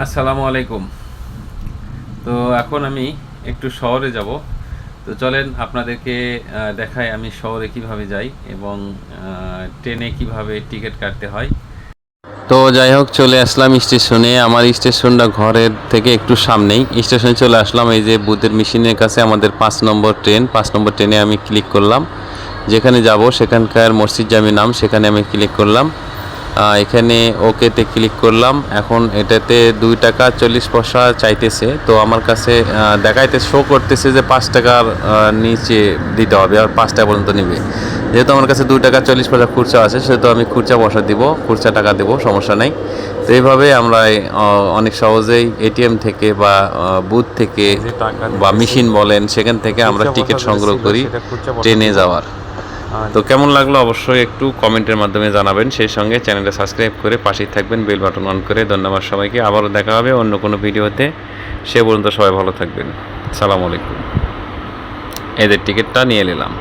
আসসালামু আলাইকুম। তো এখন আমি একটু শহরে যাব। তো চলেন আপনাদেরকে দেখাই আমি শহরে কিভাবে যাই এবং ট্রেনে কিভাবে টিকিট কাটতে হয়। তো যাই হোক, চলে আসলাম স্টেশনে। আমার স্টেশনটা ঘরের থেকে একটু সামনেই। স্টেশনে চলে আসলাম, এই যে বুথের মেশিনের কাছে আমাদের 5 নম্বর ট্রেন। 5 নম্বর ট্রেনে আমি ক্লিক করলাম, যেখানে যাব সেখানকার মসজিদ জামি নাম, সেখানে আমি ক্লিক করলাম। এখানে ওকেতে ক্লিক করলাম। এখন এটাতে 2 টাকা 40 পয়সা চাইতেছে। তো আমার কাছে দেখাইতে শো করতেছে যে 5 টাকার নিচে দিতে হবে, আর 5 টাকা পর্যন্ত নেবে। যেহেতু আমার কাছে 2 টাকা 40 পয়সা খুচরা আছে, সেহেতু আমি খুচরা পয়সা দিব, খুচরা টাকা দেবো, সমস্যা নাই। তো এইভাবে আমরা অনেক সহজেই এটিএম থেকে বা বুথ থেকে বা মেশিন বলেন, সেখান থেকে আমরা টিকিট সংগ্রহ করি ট্রেনে যাওয়ার। তো কেমন লাগলো অবশ্যই একটু কমেন্টের মাধ্যমে জানাবেন। সেই সঙ্গে চ্যানেলটা সাবস্ক্রাইব করে পাশেই থাকবেন, বেল বাটন অন করে। ধন্যবাদ সবাইকে। আবারও দেখা হবে অন্য কোনো ভিডিওতে। সে পর্যন্ত সবাই ভালো থাকবেন। সালাম আলাইকুম। এদের টিকিটটা নিয়ে নিলাম।